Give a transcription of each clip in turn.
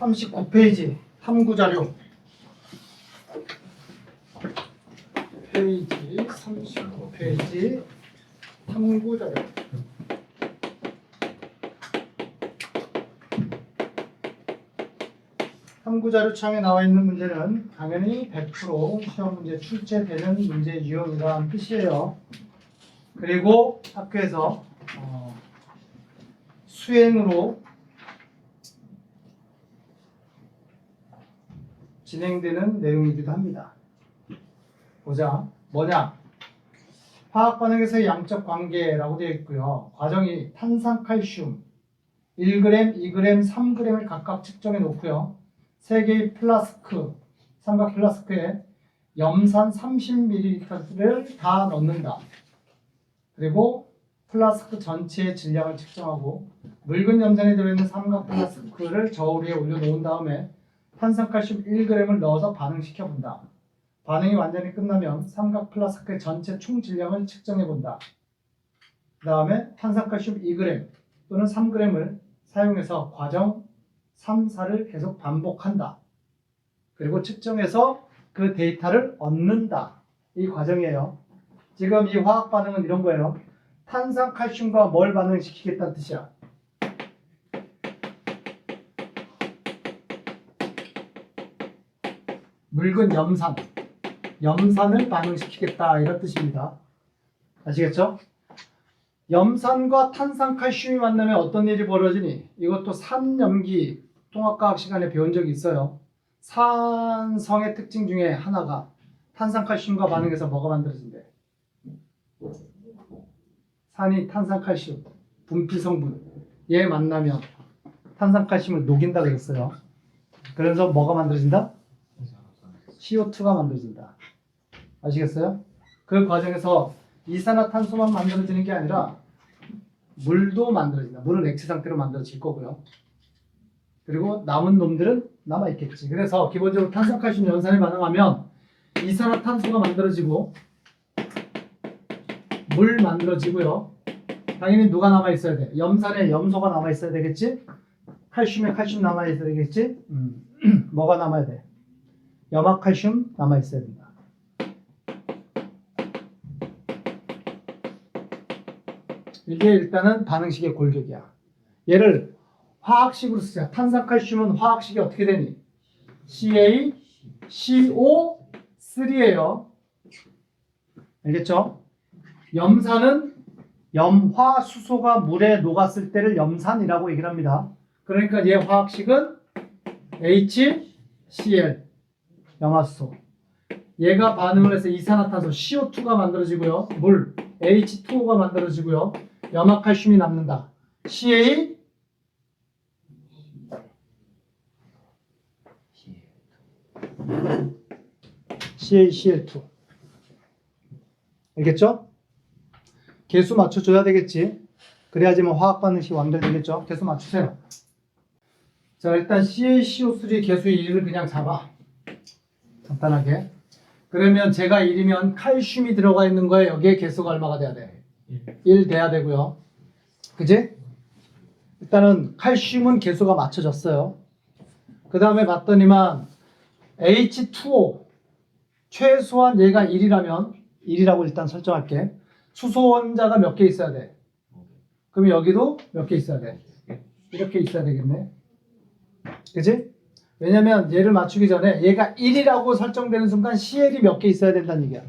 39페이지 탐구자료 페이지 39페이지 탐구자료 탐구자료 창에 나와 있는 문제는 당연히 100% 시험 문제 출제되는 문제 유형이라는 뜻이에요. 그리고 학교에서 수행으로 진행되는 내용이기도 합니다. 보자. 뭐냐? 화학 반응에서의 양적 관계라고 되어 있고요. 과정이 탄산칼슘 1g, 2g, 3g을 각각 측정해 놓고요. 3개의 플라스크, 삼각 플라스크에 염산 30ml를 다 넣는다. 그리고 플라스크 전체의 질량을 측정하고 묽은 염산이 들어있는 삼각 플라스크를 저울 위에 올려놓은 다음에 탄산칼슘 1g을 넣어서 반응시켜 본다. 반응이 완전히 끝나면 삼각 플라스크의 전체 총 질량을 측정해 본다. 그 다음에 탄산칼슘 2g 또는 3g을 사용해서 과정 3, 4를 계속 반복한다. 그리고 측정해서 그 데이터를 얻는다. 이 과정이에요. 지금 이 화학 반응은 이런 거예요. 탄산칼슘과 뭘 반응시키겠다는 뜻이야? 묽은 염산을 반응시키겠다 이런 뜻입니다. 아시겠죠? 염산과 탄산칼슘이 만나면 어떤 일이 벌어지니? 이것도 산염기 통합과학 시간에 배운 적이 있어요. 산성의 특징 중에 하나가 탄산칼슘과 반응해서 뭐가 만들어진대? 산이 탄산칼슘 분필 성분 얘 만나면 탄산칼슘을 녹인다 그랬어요. 그래서 뭐가 만들어진다? CO2가 만들어진다. 아시겠어요? 그 과정에서 이산화탄소만 만들어지는 게 아니라 물도 만들어진다. 물은 액체 상태로 만들어질 거고요. 그리고 남은 놈들은 남아있겠지. 그래서 기본적으로 탄산칼슘 연산에 반응하면 이산화탄소가 만들어지고 물 만들어지고요. 당연히 누가 남아있어야 돼? 염산에 염소가 남아있어야 되겠지? 칼슘에 칼슘 남아있어야 되겠지? 뭐가 남아야 돼? 염화칼슘 남아있어야 된다. 이게 일단은 반응식의 골격이야. 얘를 화학식으로 쓰자. 탄산칼슘은 화학식이 어떻게 되니? CaCO3예요. 알겠죠? 염산은 염화수소가 물에 녹았을 때를 염산이라고 얘기를 합니다. 그러니까 얘 화학식은 HCl 염화수소. 얘가 반응을 해서 이산화탄소 CO2가 만들어지고요. 물 H2O가 만들어지고요. 염화칼슘이 남는다. CaCl2. 알겠죠? 개수 맞춰줘야 되겠지. 그래야지만 화학 반응식이 완결되겠죠. 개수 맞추세요. 자, 일단 CaCO3 개수의 1을 그냥 잡아. 간단하게. 그러면 제가 1이면 칼슘이 들어가 있는 거에 여기에 개수가 얼마가 돼야 돼? 1 돼야 되고요. 그지? 일단은 칼슘은 개수가 맞춰졌어요. 그 다음에 봤더니만 H2O 최소한 얘가 1이라면 1이라고 일단 설정할게. 수소 원자가 몇 개 있어야 돼? 그럼 여기도 몇 개 있어야 돼? 이렇게 있어야 되겠네. 그지? 왜냐면 얘를 맞추기 전에 얘가 1이라고 설정되는 순간 CL이 몇 개 있어야 된다는 얘기야.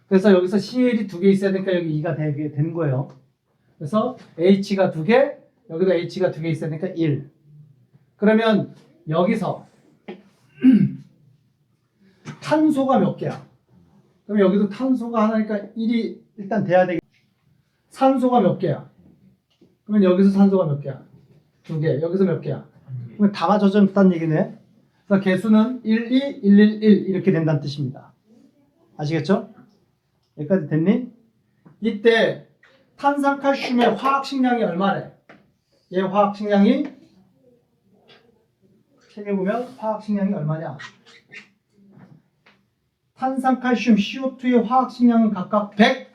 그래서 여기서 CL이 2개 있어야 되니까 여기 2가 되게 되는 거예요. 그래서 H가 2개, 여기도 H가 2개 있어야 되니까 1. 그러면 여기서 탄소가 몇 개야? 그럼 여기도 탄소가 하나니까 1이 일단 돼야 되겠다. 산소가 몇 개야? 그러면 여기서 산소가 몇 개야? 2개. 여기서 몇 개야? 그러면 다 맞춰졌다는 얘기네. 그래서 개수는 1, 2, 1, 1, 1 이렇게 된다는 뜻입니다. 아시겠죠? 여기까지 됐니? 이때 탄산칼슘의 화학식량이 얼마래? 얘 화학식량이 책에 보면 화학식량이 얼마냐? 탄산칼슘 CO2의 화학식량은 각각 100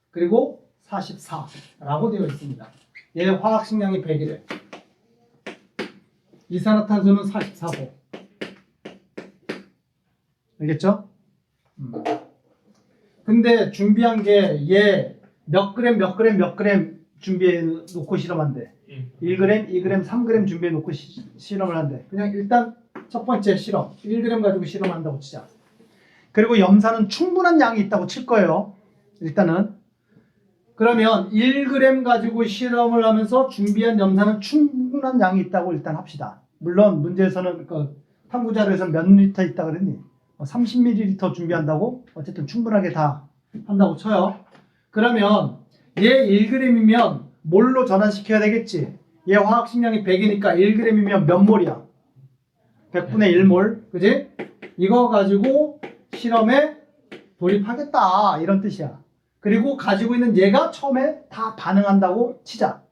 그리고 44라고 되어 있습니다. 얘 화학식량이 100이래. 이산화탄소는 44호. 알겠죠? 근데 준비한 게 얘 몇 그램 몇 그램 몇 그램 준비해 놓고 실험한대. 1g, 2g, 3g 준비해 놓고 실험을 한대. 그냥 일단 첫 번째 실험 1g 가지고 실험한다고 치자. 그리고 염산은 충분한 양이 있다고 칠 거예요. 일단은. 그러면 1g 가지고 실험을 하면서 준비한 염산은 충분한 양이 있다고 일단 합시다. 물론 문제에서는 그 탐구 자료에서 몇 리터 있다 그랬니? 30ml 준비한다고? 어쨌든 충분하게 다 한다고 쳐요. 그러면 얘 1g이면 몰로 전환시켜야 되겠지. 얘 화학식량이 100이니까 1g이면 몇 몰이야? 100분의 1몰. 그지? 이거 가지고 실험에 돌입하겠다. 이런 뜻이야. 그리고 가지고 있는 얘가 처음에 다 반응한다고 치자.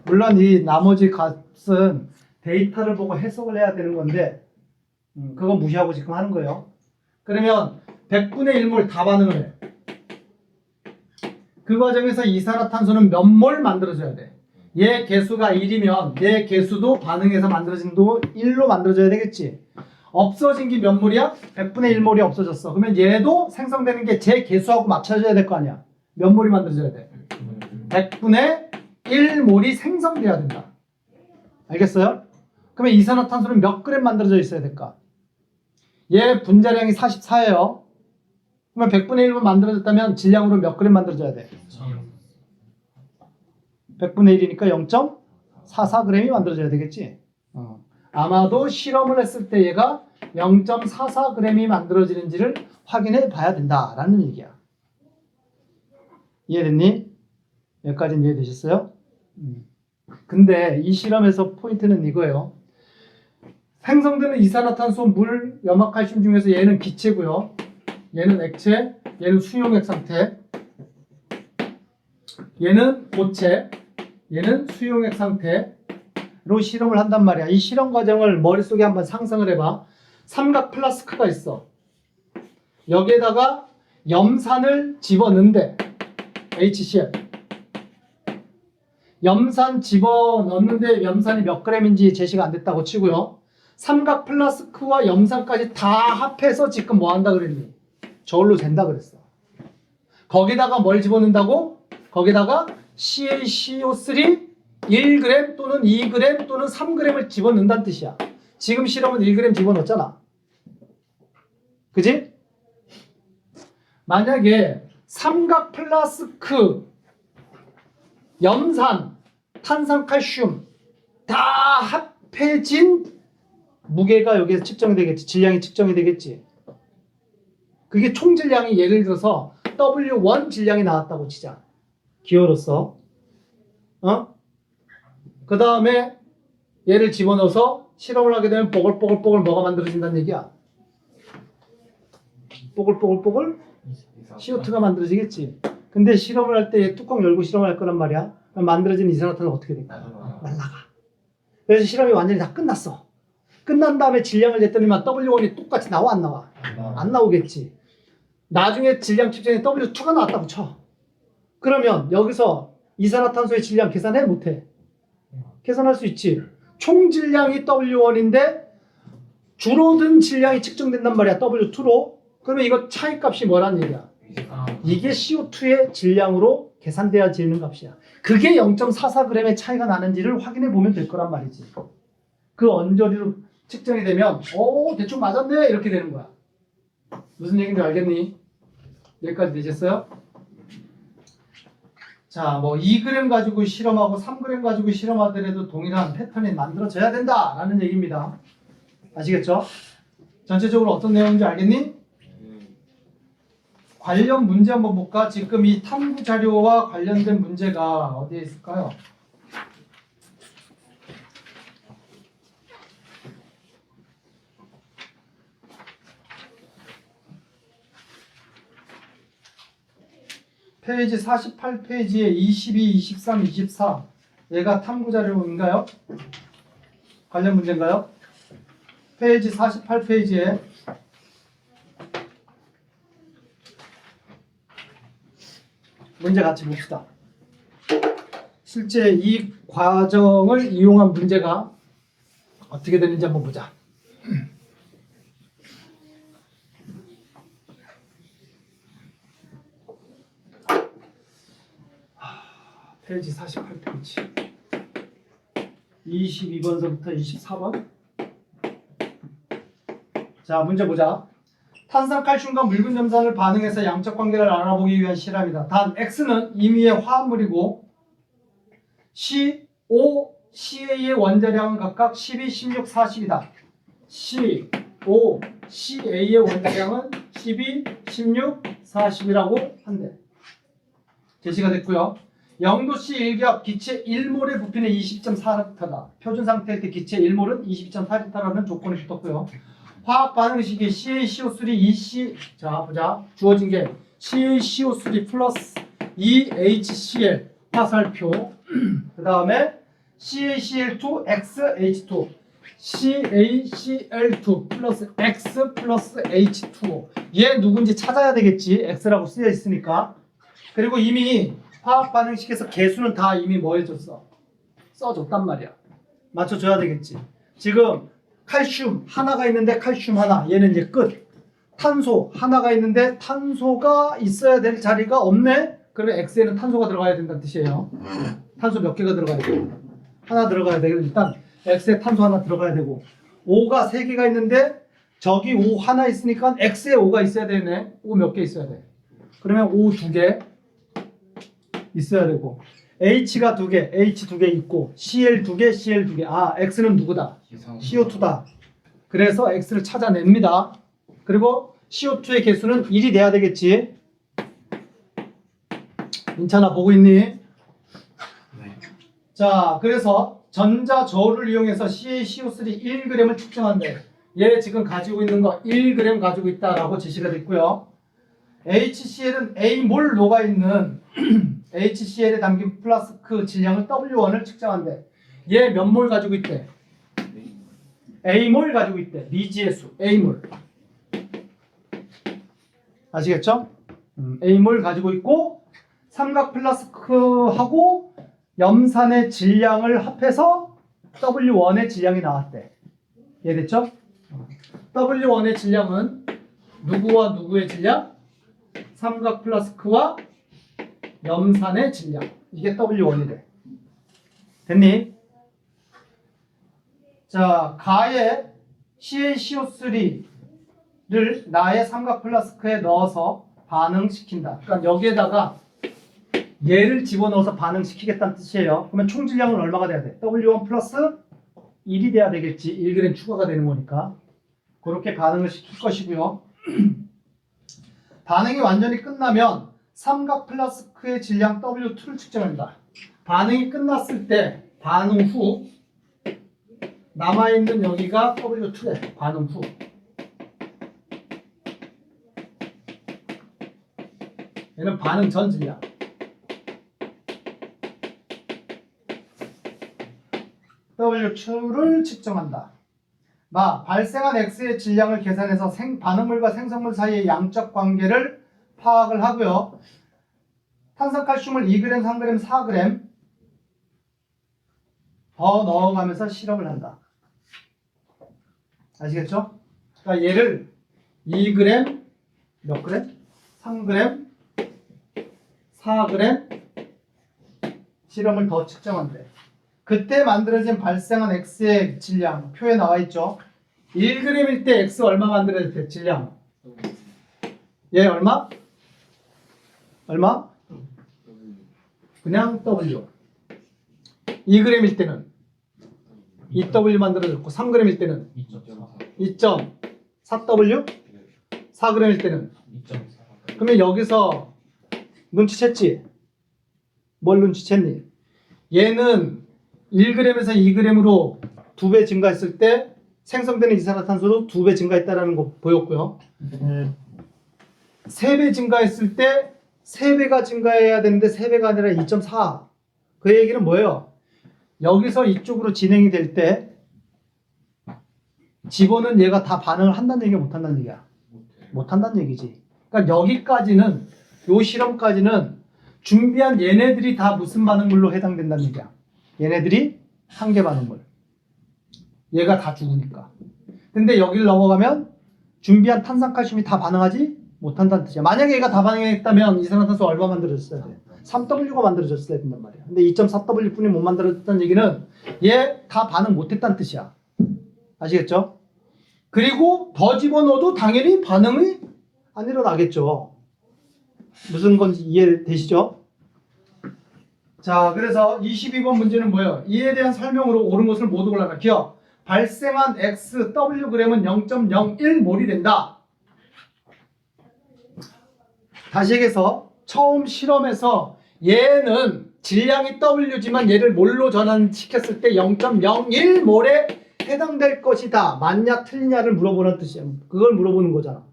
물론 이 나머지 값은 데이터를 보고 해석을 해야 되는 건데 그거 무시하고 지금 하는 거예요. 그러면 100분의 1몰 다 반응을 해. 그 과정에서 이산화탄소는 몇 몰 만들어줘야 돼. 얘 개수가 1이면 얘 개수도 반응해서 만들어진 도 1로 만들어줘야 되겠지. 없어진 게 몇 몰이야? 100분의 1몰이 없어졌어. 그러면 얘도 생성되는 게 제 개수하고 맞춰져야 될 거 아니야. 몇 몰이 만들어져야 돼? 100분의 1몰이 생성돼야 된다. 알겠어요? 그러면 이산화탄소는 몇 그램 만들어져 있어야 될까? 얘 분자량이 44예요. 그러면 100분의 1을 만들어졌다면 질량으로 몇 그램 만들어져야 돼? 100분의 1이니까 0.44g이 만들어져야 되겠지? 아마도 실험을 했을 때 얘가 0.44g이 만들어지는지를 확인해 봐야 된다라는 얘기야. 이해됐니? 여기까지는 이해되셨어요? 근데 이 실험에서 포인트는 이거예요. 생성되는 이산화탄소, 물, 염화칼슘 중에서 얘는 기체고요. 얘는 액체, 얘는 수용액 상태, 얘는 고체, 얘는 수용액 상태로 실험을 한단 말이야. 이 실험 과정을 머릿속에 한번 상상을 해봐. 삼각 플라스크가 있어. 여기에다가 염산을 집어넣는데 HCl 염산 집어넣는데 염산이 몇 그램인지 제시가 안 됐다고 치고요. 삼각 플라스크와 염산까지 다 합해서 지금 뭐 한다 그랬니? 저울로 잰다 그랬어. 거기다가 뭘 집어넣는다고? 거기다가 CaCO3 1g 또는 2g 또는 3g을 집어넣는다는 뜻이야. 지금 실험은 1g 집어넣었잖아. 그지? 만약에 삼각 플라스크, 염산, 탄산칼슘 다 합해진 무게가 여기에서 측정이 되겠지. 질량이 측정이 되겠지. 그게 총 질량이 예를 들어서 W1 질량이 나왔다고 치자. 기호로서. 그 다음에 얘를 집어넣어서 실험을 하게 되면 뽀글뽀글뽀글 뭐가 만들어진다는 얘기야? 뽀글뽀글뽀글 CO2가 만들어지겠지. 근데 실험을 할 때 뚜껑 열고 실험을 할 거란 말이야. 그럼 만들어진 이산화탄소는 어떻게 될까? 날아가. 그래서 실험이 완전히 다 끝났어. 끝난 다음에 질량을 냈더니만 W1이 똑같이 나와 안 나와? 안 나오겠지. 나중에 질량 측정에 W2가 나왔다고 쳐. 그러면 여기서 이산화탄소의 질량 계산해? 못해? 계산할 수 있지. 총 질량이 W1인데 줄어든 질량이 측정된단 말이야. W2로. 그러면 이거 차이값이 뭐란 얘기야? 이게 CO2의 질량으로 계산되어지는 값이야. 그게 0.44g의 차이가 나는지를 확인해 보면 될 거란 말이지. 그 언저리로 측정이 되면 대충 맞았네 이렇게 되는 거야. 무슨 얘기인지 알겠니? 여기까지 되셨어요? 자, 뭐 2g 가지고 실험하고 3g 가지고 실험하더라도 동일한 패턴이 만들어져야 된다라는 얘기입니다. 아시겠죠? 전체적으로 어떤 내용인지 알겠니? 관련 문제 한번 볼까? 지금 이 탐구 자료와 관련된 문제가 어디에 있을까요? 페이지 48페이지에 22, 23, 24 얘가 탐구 자료인가요? 관련 문제인가요? 페이지 48페이지에 문제 같이 봅시다. 실제 이 과정을 이용한 문제가 어떻게 되는지 한번 보자. 페이지 48페이지 22번서부터 24번. 자, 문제 보자. 탄산칼슘과 묽은 염산을 반응해서 양적 관계를 알아보기 위한 실험이다. 단 X는 임의의 화합물이고 CO, CA의 원자량은 각각 12, 16, 40이다. CO, CA의 원자량은 12, 16, 40이라고 한대. 제시가 됐고요. 0도씨 1기압 기체 1몰의 부피는 20.4리터다. 표준 상태일 때 기체 1몰은 22.4리터라는 조건이 붙었고요. 화학 반응식이 CaCO3 2C, 자 보자. 주어진 게 CaCO3 플러스 2HCl 화살표. 그 다음에 CaCl2 XH2, CaCl2 플러스 X 플러스 H2O. 얘 누군지 찾아야 되겠지. X라고 쓰여 있으니까. 그리고 이미 화학 반응식에서 개수는 다 이미 뭐 해줬어? 써줬단 말이야. 맞춰줘야 되겠지. 지금 칼슘 하나가 있는데 칼슘 하나, 얘는 이제 끝. 탄소 하나가 있는데 탄소가 있어야 될 자리가 없네. 그러면 X에는 탄소가 들어가야 된다는 뜻이에요. 탄소 몇 개가 들어가야 돼? 하나 들어가야 돼. 일단 X에 탄소 하나 들어가야 되고, O가 3개가 있는데 저기 O 하나 있으니까 X에 O가 있어야 되네. O 몇 개 있어야 돼? 그러면 O 2개 있어야 되고, H가 2개, H 2개 있고, Cl 2개, Cl 2개. 아, X는 누구다? CO2다. 그래서 X를 찾아냅니다. 그리고 CO2의 개수는 1이 돼야 되겠지. 괜찮아, 보고 있니? 네. 자, 그래서 전자저울을 이용해서 CaCO3 1g을 측정한대. 얘 지금 가지고 있는 거 1g 가지고 있다라고 제시가 됐고요. HCl은 A몰 녹아있는 HCl에 담긴 플라스크 질량을 W1을 측정한대. 얘 몇 몰 가지고 있대? A몰 가지고 있대. 미지의 수 A몰. 아시겠죠? A몰 가지고 있고, 삼각 플라스크하고 염산의 질량을 합해서 W1의 질량이 나왔대. 이해됐죠? W1의 질량은 누구와 누구의 질량? 삼각 플라스크와 염산의 질량. 이게 W1이래. 됐니? 자, 가의 CaCO3를 나의 삼각 플라스크에 넣어서 반응시킨다. 그러니까 여기에다가 얘를 집어넣어서 반응시키겠다는 뜻이에요. 그러면 총 질량은 얼마가 돼야 돼? W1 플러스 1이 돼야 되겠지. 1g 추가가 되는 거니까. 그렇게 반응을 시킬 것이고요. 반응이 완전히 끝나면 삼각 플라스크의 질량 W2를 측정합니다. 반응이 끝났을 때 반응 후 남아있는 여기가 W2래. 반응 후. 얘는 반응 전 질량. W2를 측정한다. 발생한 X의 질량을 계산해서 반응물과 생성물 사이의 양적 관계를 파악을 하고요. 탄산칼슘을 2g, 3g, 4g 더 넣어가면서 실험을 한다. 아시겠죠? 그러니까 얘를 2g, 몇 g? 3g, 4g 실험을 더 측정한대. 그때 만들어진 발생한 X의 질량 표에 나와 있죠. 1g일 때 X 얼마 만들어질 때 질량? 얘 얼마? 얼마? 그냥 W. 2g일 때는 2W 만들어졌고, 3g일 때는 2.4W, 4g일 때는 2.4. 그러면 여기서 눈치챘지? 뭘 눈치챘니? 얘는 1g에서 2g으로 2배 증가했을 때 생성되는 이산화탄소도 2배 증가했다는 거 보였고요. 3배 증가했을 때 3배가 증가해야 되는데 3배가 아니라 2.4. 그 얘기는 뭐예요? 여기서 이쪽으로 진행이 될 때 집어는 얘가 다 반응을 한다는 얘기야, 못 한다는 얘기야? 못 한다는 얘기지. 그러니까 여기까지는, 요 실험까지는 준비한 얘네들이 다 무슨 반응물로 해당된다는 얘기야. 얘네들이 한계 반응물. 얘가 다 죽으니까. 근데 여기를 넘어가면 준비한 탄산칼슘이 다 반응하지 못한다는 뜻이야. 만약에 얘가 다 반응했다면 이산화탄소 얼마 만들어졌어야 돼? 3W가 만들어졌어야 된단 말이야. 근데 2.4W 뿐이 못 만들어졌다는 얘기는 얘 다 반응 못했다는 뜻이야. 아시겠죠? 그리고 더 집어넣어도 당연히 반응이 안 일어나겠죠. 무슨 건지 이해되시죠? 자, 그래서 22번 문제는 뭐예요? 이에 대한 설명으로 옳은 것을 모두 골라라. 기억. 발생한 XWg은 0.01몰이 된다. 다시 얘기해서 처음 실험에서 얘는 질량이 W지만 얘를 몰로 전환시켰을 때 0.01몰에 해당될 것이다. 맞냐 틀리냐를 물어보는 뜻이야. 그걸 물어보는 거잖아.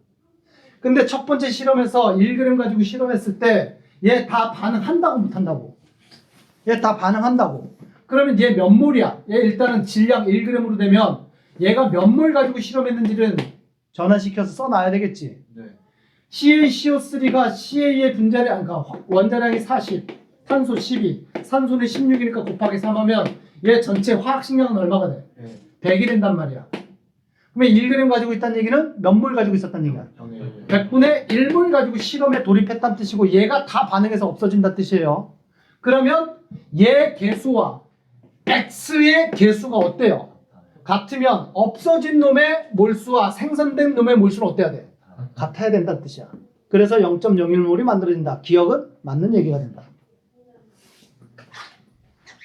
근데 첫 번째 실험에서 1g 가지고 실험했을 때 얘 다 반응한다고 못한다고? 얘 다 반응한다고. 그러면 얘 몇 몰이야? 얘 일단은 질량 1g으로 되면 얘가 몇 몰 가지고 실험했는지는 전환시켜서 써놔야 되겠지. 네. CaCO3가 CA의 분자량, 그러니까 원자량이 40, 탄소 12, 산소는 16이니까 곱하기 3하면 얘 전체 화학식량은 얼마가 돼? 네. 100이 된단 말이야. 그러면 1g 가지고 있다는 얘기는 몇 몰 가지고 있었다는 얘기야? 100분의 1몰 가지고 실험에 돌입했다는 뜻이고 얘가 다 반응해서 없어진다는 뜻이에요. 그러면 얘 개수와 X의 개수가 어때요? 같으면 없어진 놈의 몰수와 생성된 놈의 몰수는 어때야 돼? 같아야 된다는 뜻이야. 그래서 0.01몰이 만들어진다. 기억은 맞는 얘기가 된다.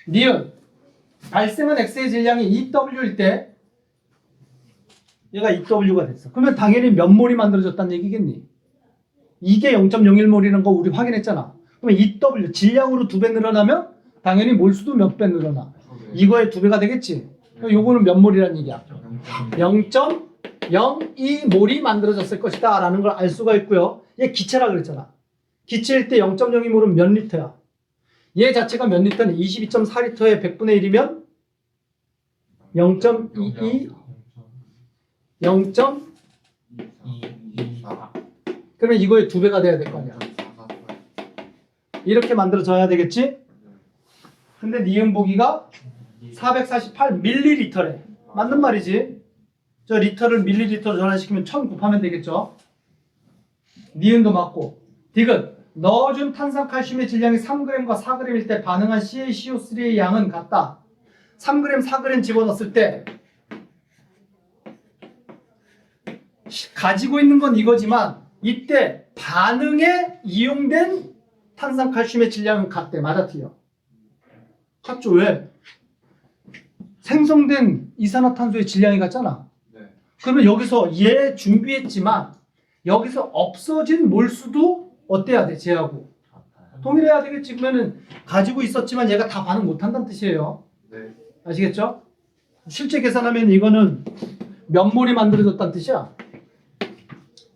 니은 발생한 X의 질량이 2W일 때 얘가 2W가 됐어. 그러면 당연히 몇 몰이 만들어졌다는 얘기겠니? 이게 0.01몰이라는 거 우리 확인했잖아. 그러면 2W 질량으로 2배 늘어나면 당연히 몰수도 몇 배 늘어나. 이거의 2배가 되겠지. 요거는 몇 몰이라는 얘기야? 0.02몰이 만들어졌을 것이다 라는 걸 알 수가 있고요. 얘 기체라 그랬잖아. 기체일 때 0.02몰은 몇 리터야? 얘 자체가 몇 리터는 22.4리터의 100분의 1이면 0.22 0. 그러면 이거의 2배가 돼야 될 거 아니야. 이렇게 만들어져야 되겠지? 근데 니은 보기가 448ml래. 맞는 말이지. 저 리터를 밀리리터로 전환시키면 1000 곱하면 되겠죠? 니은도 맞고. 디귿. 넣어준 탄산칼슘의 질량이 3g과 4g일 때 반응한 CaCO3의 양은 같다. 3g, 4g 집어넣었을 때 가지고 있는 건 이거지만 이때 반응에 이용된 탄산칼슘의 질량은 같대. 맞아 틀려? 같죠. 왜? 생성된 이산화탄소의 질량이 같잖아. 네. 그러면 여기서 얘 준비했지만 여기서 없어진 몰수도 어때야 돼? 쟤하고 동일해야 되겠지. 그러면은 가지고 있었지만 얘가 다 반응 못한다는 뜻이에요. 네. 아시겠죠? 실제 계산하면 이거는 몇 몰이 만들어졌다는 뜻이야?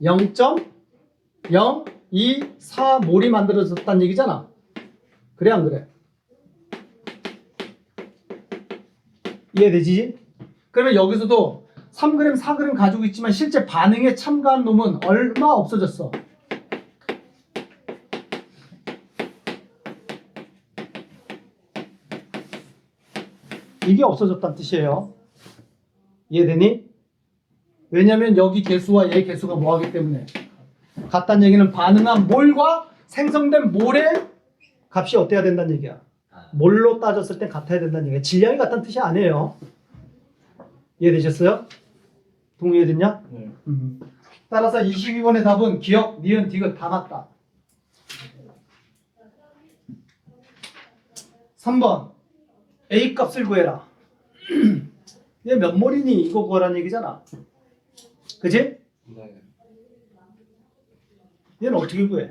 0.024몰이 만들어졌다는 얘기잖아. 그래 안 그래? 이해되지? 그러면 여기서도 3g, 4g 가지고 있지만 실제 반응에 참가한 놈은 얼마 없어졌어? 이게 없어졌다는 뜻이에요. 이해되니? 왜냐면 여기 개수와 얘 개수가 뭐하기 때문에 같다는 얘기는 반응한 몰과 생성된 몰의 값이 어때야 된다는 얘기야. 몰로 따졌을 때 같아야 된다는 얘기야. 질량이 같다는 뜻이 아니에요. 이해되셨어요? 동의해졌냐? 네. 따라서 22번의 답은 기억, 니은, 디귿 다 맞다. 3번 A 값을 구해라. 얘 몇 몰이니 이거 구하라는 얘기잖아. 그치? 네. 얘는 어떻게 구해?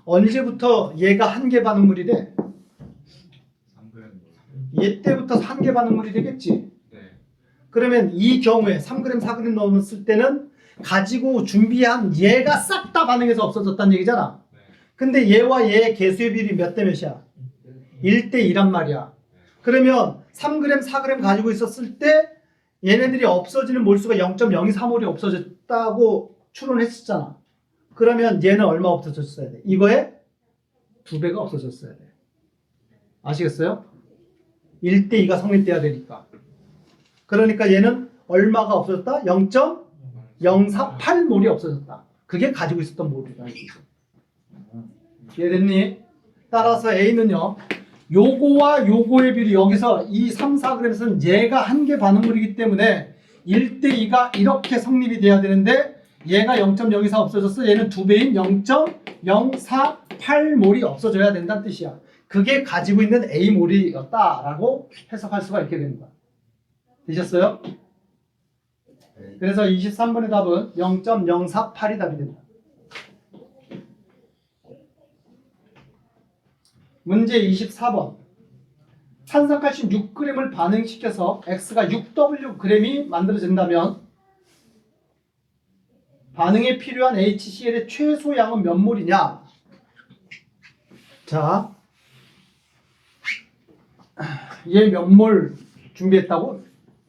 언제부터 얘가 한계 반응물이 돼? 3g. 얘 때부터 한계 반응물이 되겠지. 네. 그러면 이 경우에 3g, 4g 넣었을 때는 가지고 준비한 얘가 싹 다 반응해서 없어졌다는 얘기잖아. 네. 근데 얘와 얘의 개수의 비율이 몇 대 몇이야? 1대 2란 말이야. 그러면 3g, 4g 가지고 있었을 때 얘네들이 없어지는 몰수가 0.023몰이 없어졌다고 추론했었잖아. 그러면 얘는 얼마 없어졌어야 돼? 이거에 2배가 없어졌어야 돼. 아시겠어요? 1대2가 성립돼야 되니까. 그러니까 얘는 얼마가 없어졌다? 0.048몰이 없어졌다. 그게 가지고 있었던 몰이다. 이해됐니? 따라서 A는요. 요거와 요거의 비율이 여기서 이 3, 4g에서는 얘가 한 개 반응물이기 때문에 1대2가 이렇게 성립이 돼야 되는데 얘가 0.024 없어졌어. 얘는 2배인 0.048몰이 없어져야 된다는 뜻이야. 그게 가지고 있는 A몰이었다라고 해석할 수가 있게 됩니다. 되셨어요? 그래서 23번의 답은 0.048이 답이 됩니다. 문제 24번. 탄산칼슘 6g을 반응시켜서 X가 6Wg이 만들어진다면 반응에 필요한 HCl의 최소 양은 몇 몰이냐? 자, 얘 몇 몰 준비했다고?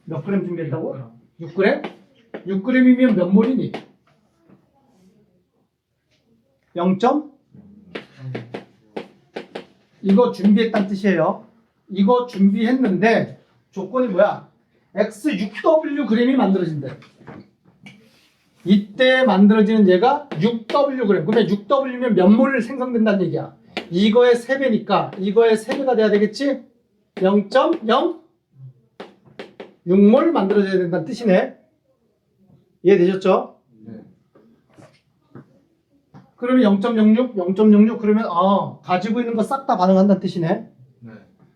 몇 그램 준비했다고? 6g? 6g이면 몇 몰이니? 0. 이거 준비했다는 뜻이에요. 이거 준비했는데 조건이 뭐야? X 6Wg이 만들어진대. 이때 만들어지는 얘가 6Wg. 그러면 6W면 몇 몰 생성된다는 얘기야. 이거의 3배니까 이거의 3배가 돼야 되겠지? 0.06몰 만들어져야 된다는 뜻이네. 이해되셨죠? 네. 그러면 0.06, 0.06 그러면 가지고 있는 거 싹 다 반응한다는 뜻이네. 네.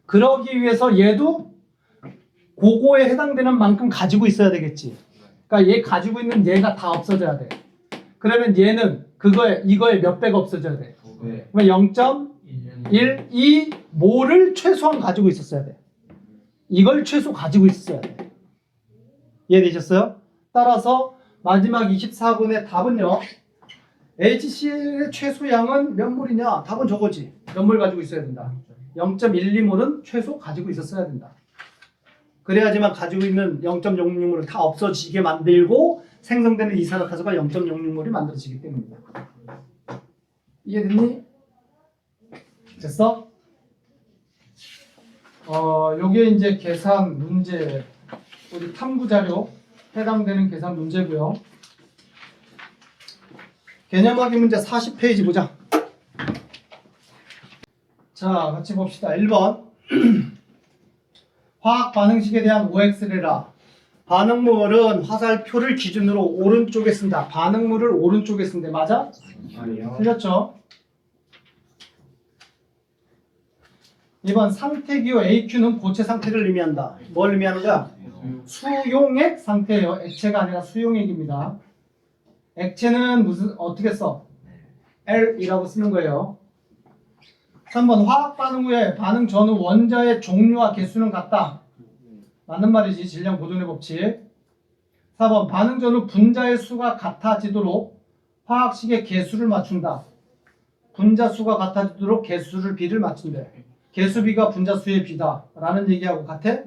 그러기 위해서 얘도 그거에 해당되는 만큼 가지고 있어야 되겠지. 그러니까 얘 가지고 있는 얘가 다 없어져야 돼. 그러면 얘는 이거에 몇 배가 없어져야 돼. 네. 그러면 0.12몰을 최소한 가지고 있었어야 돼. 이걸 최소 가지고 있었어야 돼. 이해되셨어요? 따라서 마지막 24번의 답은요. HCl의 최소양은 몇 몰이냐? 답은 저거지. 몇 몰 가지고 있어야 된다. 0.12몰은 최소 가지고 있었어야 된다. 그래야지만 가지고 있는 0.06몰을 다 없어지게 만들고 생성되는 이산화탄소가 0.06몰이 만들어지기 때문이다. 이해됐니? 됐어? 요게 이제 계산 문제, 우리 탐구 자료 해당되는 계산 문제고요. 개념하기 문제 40페이지 보자. 자, 같이 봅시다. 1번. 화학 반응식에 대한 OX래라. 반응물은 화살표를 기준으로 오른쪽에 쓴다. 반응물을 오른쪽에 쓴대. 맞아? 아니요. 틀렸죠? 2번 상태기호 AQ는 고체 상태를 의미한다. 뭘 의미하는 거야? 수용액 상태예요. 액체가 아니라 수용액입니다. 액체는 어떻게 써? L이라고 쓰는 거예요. 3번 화학 반응 후에 반응 전후 원자의 종류와 개수는 같다. 맞는 말이지. 질량 보존의 법칙. 4번 반응 전후 분자의 수가 같아지도록 화학식의 개수를 맞춘다. 분자 수가 같아지도록 개수를 비를 맞춘대. 개수 비가 분자 수의 비다 라는 얘기하고 같아?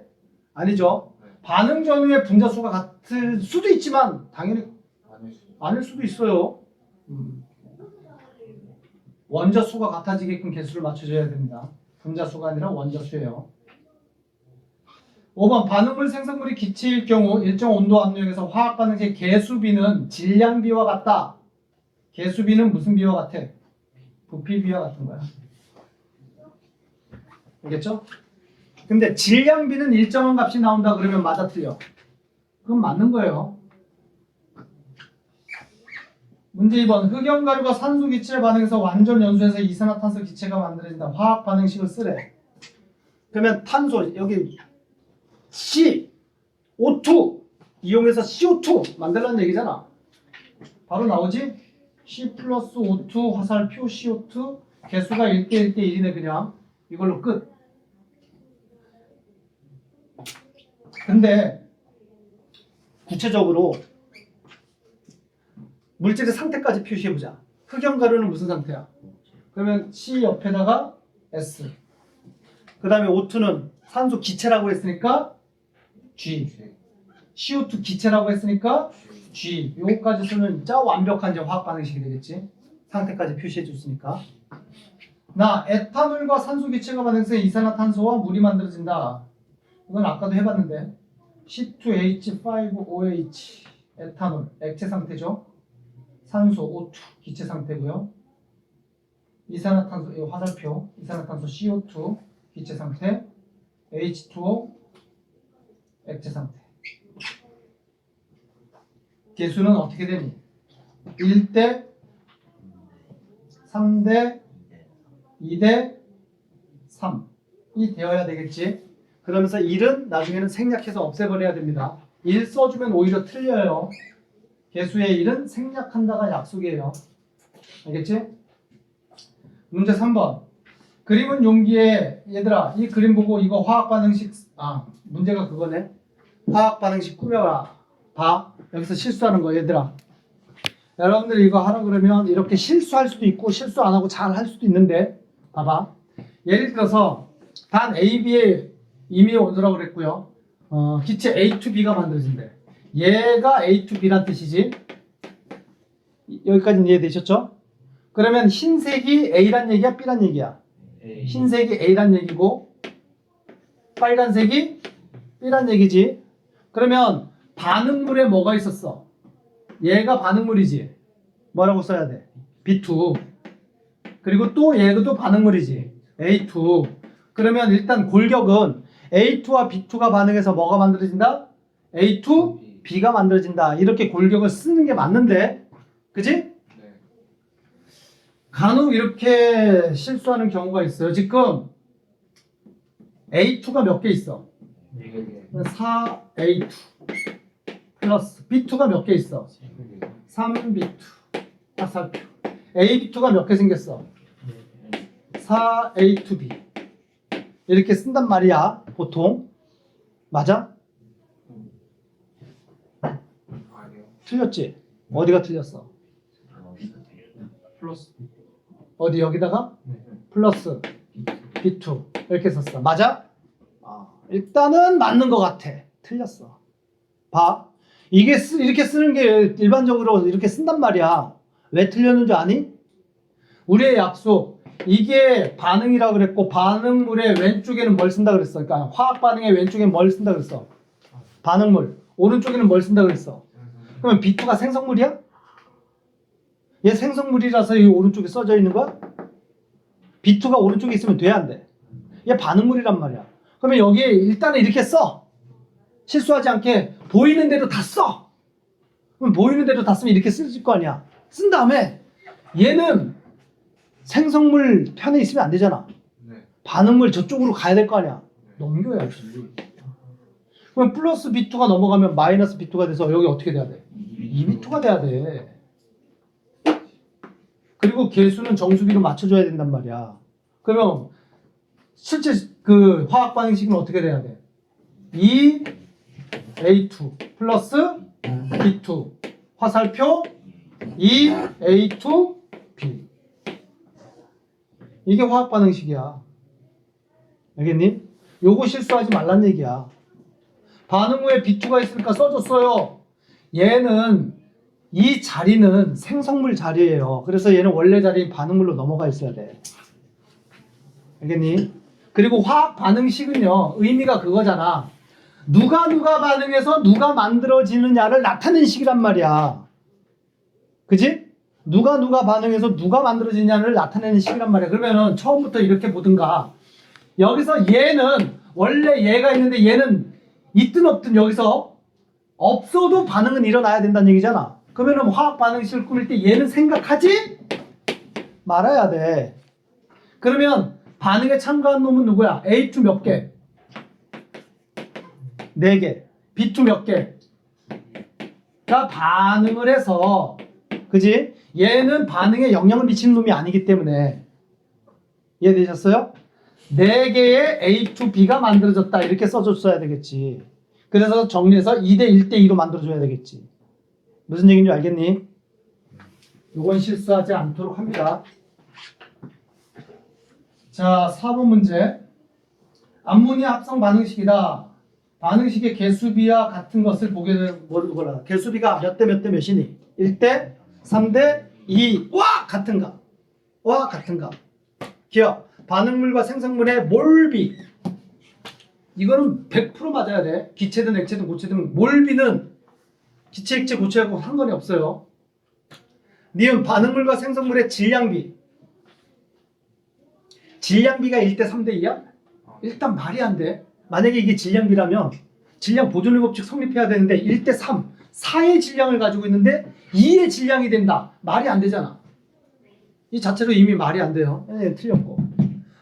아니죠. 반응 전후의 분자 수가 같을 수도 있지만 당연히 아닐 수도 있어요. 원자 수가 같아지게끔 개수를 맞춰줘야 됩니다. 분자 수가 아니라 원자 수예요. 5번 반응물 생성물이 기체일 경우 일정 온도 압력에서 화학 반응식 개수비는 질량비와 같다. 개수비는 무슨 비와 같아? 부피비와 같은 거야. 알겠죠? 근데 질량비는 일정한 값이 나온다 그러면 맞아 틀려? 그건 맞는 거예요. 문제 2번 흑연가루가 산소 기체를 반응해서 완전 연소해서 이산화탄소 기체가 만들어진다. 화학 반응식을 쓰래. 그러면 탄소 여기 CO2 이용해서 CO2 만들라는 얘기잖아. 바로 나오지? C 플러스 O2 화살표 CO2 개수가 1대 1대 1이네. 그냥 이걸로 끝. 근데 구체적으로 물질의 상태까지 표시해보자. 흑연가루는 무슨 상태야? 그러면 C 옆에다가 S. 그 다음에 O2는 산소 기체라고 했으니까 G. CO2 기체라고 했으니까 G. 요거까지 쓰면 진짜 완벽한 이제 화학 반응식이 되겠지. 상태까지 표시해줬으니까. 나 에탄올과 산소 기체가 반응해서 이산화탄소와 물이 만들어진다. 이건 아까도 해봤는데 C2H5OH 에탄올 액체 상태죠. 산소 O2 기체 상태고요. 이산화탄소 이 화살표 이산화탄소 CO2 기체 상태 H2O 액체 상태. 개수는 어떻게 되니? 1대 3대 2대 3이 되어야 되겠지. 그러면서 1은 나중에는 생략해서 없애버려야 됩니다. 1 써주면 오히려 틀려요. 개수의 1은 생략한다가 약속이에요. 알겠지? 문제 3번. 그림은 용기에 얘들아 이 그림 보고 이거 화학 반응식 문제가 그거네. 화학 반응식 꾸며라. 봐. 여기서 실수하는 거 얘들아. 여러분들 이거 하라 그러면 이렇게 실수할 수도 있고 실수 안 하고 잘 할 수도 있는데 봐봐. 예를 들어서 단 A, B의 임의 온도라고 그랬고요. 기체 A to B가 만들어진대. 얘가 A to B란 뜻이지. 여기까지는 이해되셨죠? 그러면 흰색이 A란 얘기야 B란 얘기야? 흰색이 A란 얘기고 빨간색이 B란 얘기지. 그러면 반응물에 뭐가 있었어? 얘가 반응물이지. 뭐라고 써야 돼? B2. 그리고 또 얘도 반응물이지. A2. 그러면 일단 골격은 A2와 B2가 반응해서 뭐가 만들어진다? A2, B가 만들어진다. 이렇게 골격을 쓰는 게 맞는데 그지? 네. 간혹 이렇게 실수하는 경우가 있어요. 지금 A2가 몇 개 있어? 4A2 플러스 B2가 몇 개 있어? 3B2 화살표. AB2가 몇 개 생겼어? 4A2B 이렇게 쓴단 말이야 보통. 맞아? 틀렸지? 어디가 틀렸어? 플러스. 어디 여기다가? 플러스 B2 이렇게 썼어. 맞아? 일단은 맞는 것 같아. 틀렸어. 봐. 이게 이렇게 쓰는 게 일반적으로 이렇게 쓴단 말이야. 왜 틀렸는 줄 아니? 우리의 약속. 이게 반응이라고 그랬고 반응물의 왼쪽에는 뭘 쓴다 그랬어? 그러니까 화학 반응의 왼쪽에는 뭘 쓴다 그랬어? 반응물. 오른쪽에는 뭘 쓴다 그랬어? 그러면 B2가 생성물이야? 얘 생성물이라서 이 오른쪽에 써져 있는 거야? B2가 오른쪽에 있으면 돼 안 돼? 얘 반응물이란 말이야. 그러면 여기에 일단은 이렇게 써. 실수하지 않게 보이는 대로 다 써. 그럼 보이는 대로 다 쓰면 이렇게 쓸 거 아니야. 쓴 다음에 얘는 생성물 편에 있으면 안 되잖아. 네. 반응물 저쪽으로 가야 될 거 아니야. 넘겨야지. 그럼 플러스 B2가 넘어가면 마이너스 B2가 돼서 여기 어떻게 돼야 돼? 2B2가 돼야 돼. 그리고 개수는 정수비로 맞춰줘야 된단 말이야. 그러면 실제 그 화학 반응식은 어떻게 돼야 돼? 2A2 플러스 B2 화살표 2A2B 이게 화학 반응식이야. 알겠니? 요거 실수하지 말란 얘기야. 반응 후에 B2가 있으니까 써줬어요. 얘는 이 자리는 생성물 자리예요. 그래서 얘는 원래 자리인 반응물로 넘어가 있어야 돼. 알겠니? 그리고 화학 반응식은요 의미가 그거잖아. 누가 반응해서 누가 만들어지느냐를 나타내는 식이란 말이야. 그지? 누가 반응해서 누가 만들어지냐를 나타내는 식이란 말이야. 그러면은 처음부터 이렇게 보든가. 여기서 얘는 원래 얘가 있는데 얘는 있든 없든 여기서 없어도 반응은 일어나야 된다는 얘기잖아. 그러면은 화학 반응식을 꾸밀 때 얘는 생각하지 말아야 돼. 그러면 반응에 참가한 놈은 누구야? A2 몇 개? 4개. B2 몇 개? 가 반응을 해서 그지? 얘는 반응에 영향을 미치는 놈이 아니기 때문에 이해되셨어요? 4개의 A2B가 만들어졌다 이렇게 써줬어야 되겠지. 그래서 정리해서 2대 1대 2로 만들어줘야 되겠지. 무슨 얘기인지 알겠니? 이건 실수하지 않도록 합니다. 자, 4번 문제. 암모니아 합성 반응식이다. 반응식의 개수비와 같은 것을 보게 되는 뭐라? 개수비가 몇 대 몇이니? 1대 3대 2. 와! 같은가? 와! 같은가? 기억. 반응물과 생성물의 몰비. 이거는 100% 맞아야 돼. 기체든 액체든 고체든 몰비는 기체, 액체, 고체하고 상관이 없어요. 니은 반응물과 생성물의 질량비. 질량비가 1대 3대 2야? 일단 말이 안 돼. 만약에 이게 질량비라면 질량 보존의 법칙 성립해야 되는데 1대 3, 4의 질량을 가지고 있는데 2의 질량이 된다. 말이 안 되잖아. 이 자체로 이미 말이 안 돼요. 틀렸고.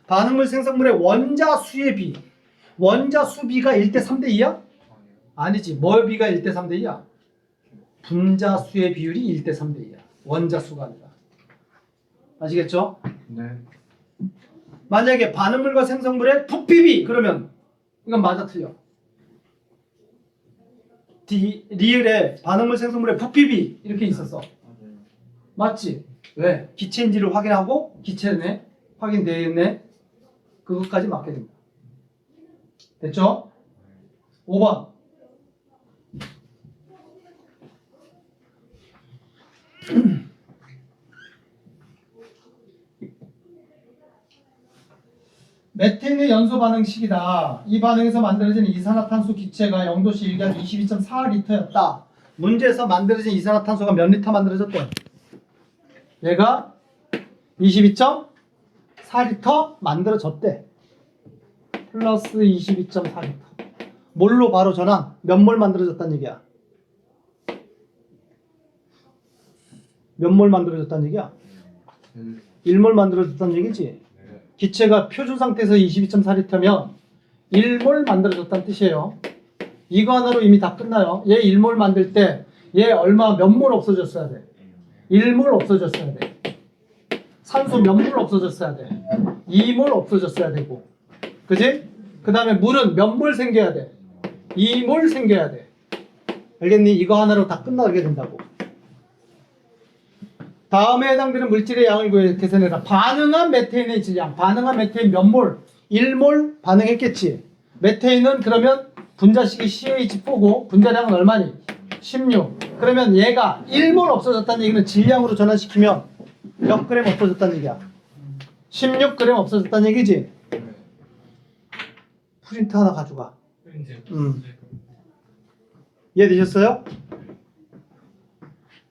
반응물 생성물의 원자 수의 비. 원자 수비가 1대 3대 2야? 아니지. 뭘 비가 1대 3대 2야? 분자 수의 비율이 1대 3대 2야. 원자 수가 아니라. 아시겠죠? 네. 만약에 반응물과 생성물의 부피비 그러면 이건 맞아 틀려. 리을에 반응물 생성물의 부피비 이렇게 있었어. 맞지? 왜? 기체인지를 확인하고 기체네 확인되네 그것까지 맞게 됩니다. 됐죠? 5번 메테인의 연소 반응식이다. 이 반응에서 만들어진 이산화탄소 기체가 0도씨 일기한 22.4리터였다. 문제에서 만들어진 이산화탄소가 몇 리터 만들어졌대? 얘가 22.4리터 만들어졌대. 플러스 22.4리터. 몰로 바로 전환. 몇 몰 만들어졌다는 얘기야? 몇 몰 만들어졌다는 얘기야? 1몰 만들어졌다는 얘기지? 기체가 표준 상태에서 22.4리터면 1몰 만들어졌다는 뜻이에요. 이거 하나로 이미 다 끝나요. 얘 1몰 만들 때 얘 얼마 몇 몰 없어졌어야 돼? 1몰 없어졌어야 돼. 산소 몇 몰 없어졌어야 돼? 2몰 없어졌어야 되고. 그지? 그 다음에 물은 몇 몰 생겨야 돼? 2몰 생겨야 돼. 알겠니? 이거 하나로 다 끝나게 된다고. 다음에 해당되는 물질의 양을 계산해라. 반응한 메테인의 질량. 반응한 메테인 몇 몰? 1몰 반응했겠지. 메테인은 그러면 분자식이 CH4고 분자량은 얼마니? 16. 그러면 얘가 1몰 없어졌다는 얘기는 질량으로 전환시키면 몇 그램 없어졌다는 얘기야? 16g 없어졌다는 얘기지? 프린트 하나 가져가. 이해되셨어요?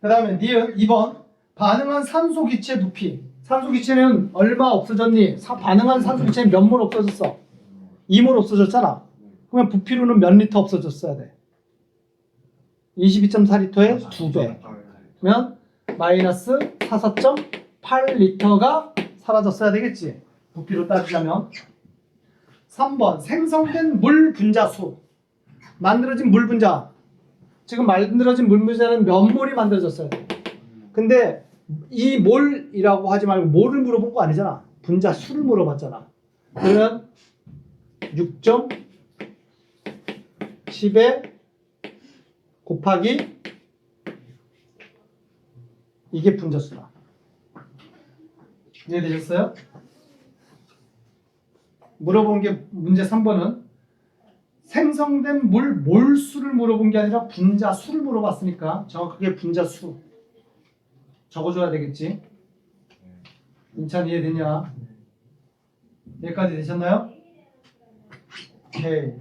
그 다음에 니은 2번 반응한 산소 기체 부피. 산소 기체는 얼마 없어졌니? 반응한 산소 기체는 몇 몰 없어졌어? 2몰 없어졌잖아. 그러면 부피로는 몇 리터 없어졌어야 돼? 22.4리터의 2배. 그러면 마이너스 44.8리터가 사라졌어야 되겠지. 부피로 따지자면. 3번 생성된 물 분자수. 만들어진 물 분자. 지금 만들어진 물 분자는 몇 몰이 만들어졌어야 돼. 근데 이 몰이라고 하지 말고 몰을 물어본 거 아니잖아. 분자 수를 물어봤잖아. 그러면 6.10에 곱하기 이게 분자수다. 이해되셨어요? 물어본 게 문제 3번은 생성된 물 몰수를 물어본 게 아니라 분자수를 물어봤으니까 정확하게 분자수 적어줘야 되겠지. 인찬 이해되냐? 여기까지 되셨나요? 오케이.